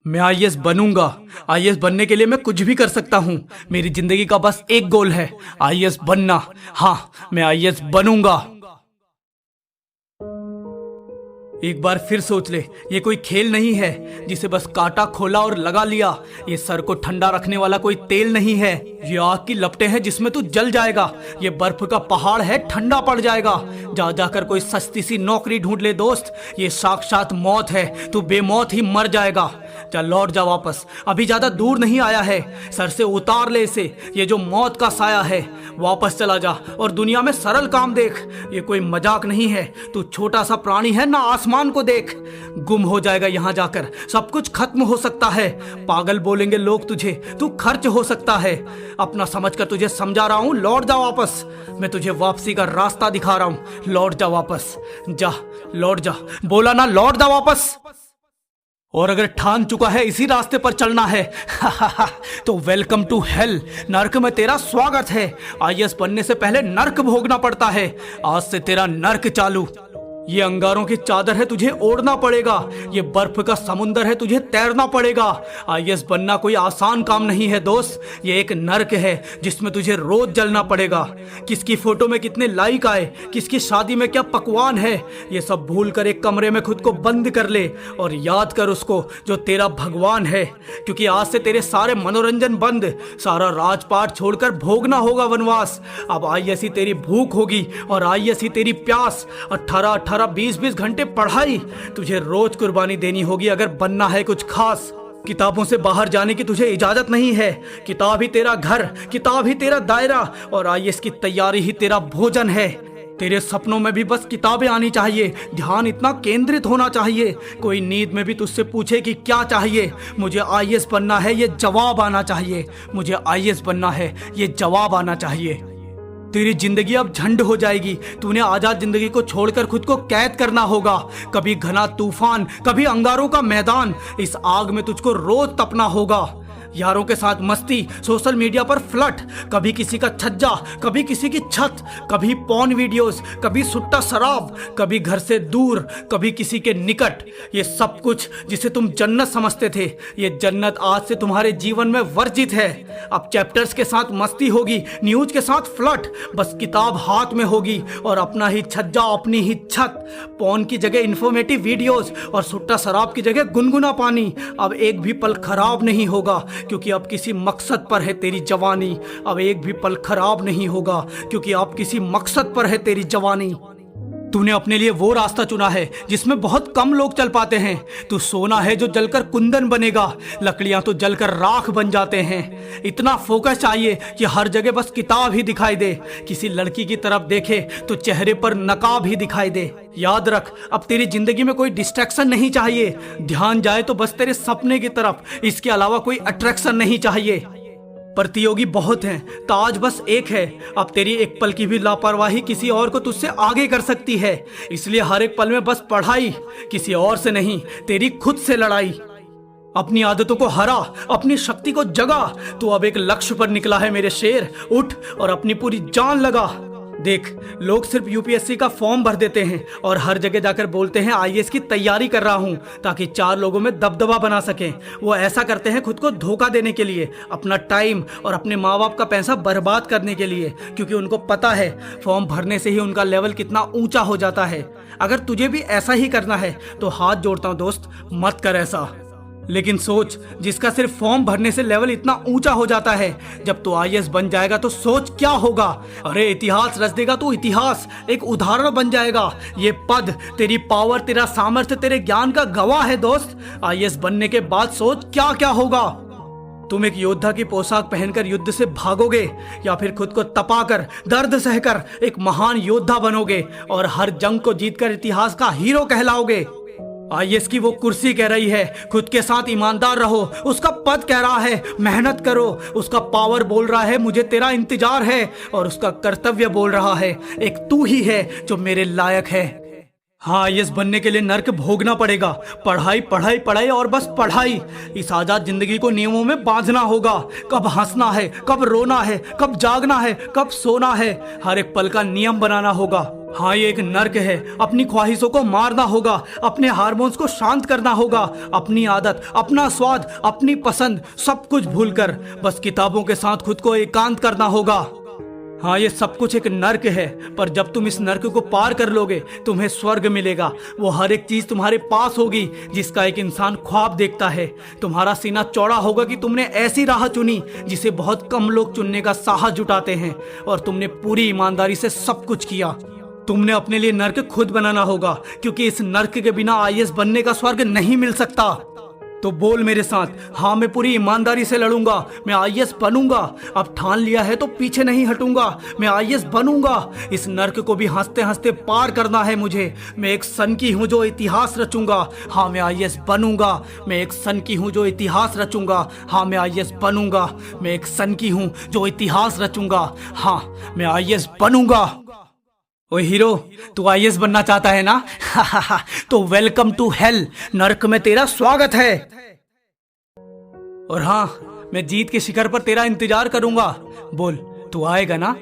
मैं आईएएस बनूंगा। आईएएस बनने के लिए मैं कुछ भी कर सकता हूँ। मेरी जिंदगी का बस एक गोल है, आईएएस बनना। हाँ, मैं आईएएस बनूंगा। एक बार फिर सोच ले, ये कोई खेल नहीं है जिसे बस काटा खोला और लगा लिया। ये सर को ठंडा रखने वाला कोई तेल नहीं है। ये आग की लपटें हैं जिसमें तू जल जाएगा। ये बर्फ का पहाड़ है, ठंडा पड़ जाएगा। जा जाकर कोई सस्ती सी नौकरी ढूंढ ले दोस्त, ये साक्षात मौत है। तू बेमौत ही मर जाएगा। जा, लौट जा वापस, अभी ज्यादा दूर नहीं आया है। सर से उतार ले इसे, ये जो मौत का साया है। वापस चला जा और दुनिया में सरल काम देख। ये कोई मजाक नहीं है। तू छोटा सा प्राणी है ना, आसमान को देख। गुम हो जाएगा यहाँ जाकर, सब कुछ खत्म हो सकता है। पागल बोलेंगे लोग तुझे, तू खर्च हो सकता है। अपना समझकर तुझे समझा रहा हूँ, लौट जा वापस। मैं तुझे वापसी का रास्ता दिखा रहा हूँ, लौट जा वापस। जा, लौट जा, बोला ना, लौट जा वापस। और अगर ठान चुका है इसी रास्ते पर चलना है तो वेलकम टू हेल। नर्क में तेरा स्वागत है। आईएएस बनने से पहले नर्क भोगना पड़ता है। आज से तेरा नर्क चालू। ये अंगारों की चादर है, तुझे ओढ़ना पड़ेगा। ये बर्फ का समुंदर है, तुझे तैरना पड़ेगा। आईएएस बनना कोई आसान काम नहीं है दोस्त, ये एक नर्क है जिसमें तुझे रोज जलना पड़ेगा। किसकी फोटो में कितने लाइक आए, किसकी शादी में क्या पकवान है, ये सब भूल कर एक कमरे में खुद को बंद कर ले और याद कर उसको जो तेरा भगवान है। क्योंकि आज से तेरे सारे मनोरंजन बंद, सारा राजपाट छोड़कर भोगना होगा वनवास। अब आईएएस ही तेरी भूख होगी और आईएएस ही तेरी प्यास। 18-20 घंटे पढ़ाई, तुझे रोज कुर्बानी देनी होगी अगर बनना है कुछ खास। किताबों से बाहर जाने की तुझे इजाजत नहीं है। किताब ही तेरा घर, किताब ही तेरा दायरा और आईएएस की तैयारी ही तेरा भोजन है। तेरे सपनों में भी बस किताबें आनी चाहिए, ध्यान इतना केंद्रित होना चाहिए। कोई नींद में भी तुझसे पूछे कि क्या चाहिए, मुझे आईएएस बनना है, ये जवाब आना चाहिए। मुझे आईएएस बनना है, ये जवाब आना चाहिए। तेरी जिंदगी अब झंड हो जाएगी। तूने आजाद जिंदगी को छोड़कर खुद को कैद करना होगा। कभी घना तूफान, कभी अंगारों का मैदान, इस आग में तुझको रोज तपना होगा। यारों के साथ मस्ती, सोशल मीडिया पर फ्लर्ट, कभी किसी का छज्जा, कभी किसी की छत, कभी पॉर्न वीडियोस, कभी सुट्टा शराब, कभी घर से दूर, कभी किसी के निकट। ये सब कुछ जिसे तुम जन्नत समझते थे, ये जन्नत आज से तुम्हारे जीवन में वर्जित है। अब चैप्टर्स के साथ मस्ती होगी, न्यूज के साथ फ्लर्ट, बस किताब हाथ में होगी और अपना ही छज्जा, अपनी ही छत। पॉर्न की जगह इन्फॉर्मेटिव वीडियोस और सुट्टा शराब की जगह गुनगुना पानी। अब एक भी पल खराब नहीं होगा क्योंकि अब किसी मकसद पर है तेरी जवानी। अब एक भी पल खराब नहीं होगा क्योंकि अब किसी मकसद पर है तेरी जवानी। तूने अपने लिए वो रास्ता चुना है जिसमें बहुत कम लोग चल पाते हैं। तू सोना है जो जलकर कुंदन बनेगा, लकड़ियां तो जलकर राख बन जाते हैं। इतना फोकस चाहिए कि हर जगह बस किताब ही दिखाई दे। किसी लड़की की तरफ देखे तो चेहरे पर नकाब ही दिखाई दे। याद रख, अब तेरी जिंदगी में कोई डिस्ट्रैक्शन नहीं चाहिए। ध्यान जाए तो बस तेरे सपने की तरफ, इसके अलावा कोई अट्रैक्शन नहीं चाहिए। प्रतियोगी बहुत हैं, ताज बस एक है। अब तेरी एक पल की भी लापरवाही किसी और को तुझसे आगे कर सकती है। इसलिए हर एक पल में बस पढ़ाई, किसी और से नहीं, तेरी खुद से लड़ाई। अपनी आदतों को हरा, अपनी शक्ति को जगा। तू अब एक लक्ष्य पर निकला है मेरे शेर, उठ और अपनी पूरी जान लगा। देख, लोग सिर्फ यूपीएससी का फॉर्म भर देते हैं और हर जगह जाकर बोलते हैं आईएएस की तैयारी कर रहा हूं ताकि 4 लोगों में दबदबा बना सकें। वो ऐसा करते हैं खुद को धोखा देने के लिए, अपना टाइम और अपने माँ बाप का पैसा बर्बाद करने के लिए, क्योंकि उनको पता है फॉर्म भरने से ही उनका लेवल कितना ऊंचा हो जाता है। अगर तुझे भी ऐसा ही करना है तो हाथ जोड़ता हूं दोस्त, मत कर ऐसा। लेकिन सोच, जिसका सिर्फ फॉर्म भरने से लेवल इतना ऊंचा हो जाता है, जब तू आईएएस बन जाएगा तो सोच क्या होगा। अरे इतिहास रच देगा तू, इतिहास एक उदाहरण बन जाएगा। ये पद, तेरी पावर, तेरा सामर्थ्य, तेरे ज्ञान का गवाह है दोस्त। आईएएस बनने के बाद सोच क्या क्या होगा। तुम एक योद्धा की पोशाक पहनकर युद्ध से भागोगे या फिर खुद को तपाकर, दर्द सहकर एक महान योद्धा बनोगे और हर जंग को जीतकर इतिहास का हीरो कहलाओगे। आईएएस की वो कुर्सी कह रही है खुद के साथ ईमानदार रहो, उसका पद कह रहा है मेहनत करो, उसका पावर बोल रहा है मुझे तेरा इंतजार है और उसका कर्तव्य बोल रहा है एक तू ही है जो मेरे लायक है। हाँ, आईएएस बनने के लिए नर्क भोगना पड़ेगा। पढ़ाई पढ़ाई पढ़ाई और बस पढ़ाई। इस आजाद जिंदगी को नियमों में बांधना होगा। कब हंसना है, कब रोना है, कब जागना है, कब सोना है, हर एक पल का नियम बनाना होगा। हाँ, ये एक नर्क है। अपनी ख्वाहिशों को मारना होगा, अपने हार्मोन्स को शांत करना होगा, अपनी आदत, अपना स्वाद, अपनी पसंद सब कुछ भूलकर बस किताबों के साथ खुद को एकांत करना होगा। हाँ, ये सब कुछ एक नर्क है, पर जब तुम इस नर्क को पार कर लोगे तुम्हें स्वर्ग मिलेगा। वो हर एक चीज तुम्हारे पास होगी जिसका एक इंसान ख्वाब देखता है। तुम्हारा सीना चौड़ा होगा कि तुमने ऐसी राह चुनी जिसे बहुत कम लोग चुनने का साहस जुटाते हैं, और तुमने पूरी ईमानदारी से सब कुछ किया। तुमने अपने लिए नर्क खुद बनाना होगा, क्योंकि इस नर्क के बिना आईएएस बनने का स्वर्ग नहीं मिल सकता। तो बोल मेरे साथ, हाँ मैं पूरी ईमानदारी से लड़ूंगा, मैं आईएएस बनूंगा। अब ठान लिया है तो पीछे नहीं हटूंगा, मैं आईएएस बनूंगा। इस नर्क को भी हंसते हंसते पार करना है मुझे। मैं एक सन की हूँ जो इतिहास रचूंगा। हाँ, मैं आईएएस बनूंगा। मैं एक सन की हूँ जो इतिहास रचूंगा। हाँ, मैं आईएएस बनूंगा। मैं एक सन की हूँ जो इतिहास रचूंगा। हाँ, मैं आईएएस बनूंगा। ओ हीरो, तू आईएएस बनना चाहता है ना? तो वेलकम टू हेल। नर्क में तेरा स्वागत है। और हाँ, मैं जीत के शिखर पर तेरा इंतजार करूंगा। बोल, तू आएगा ना?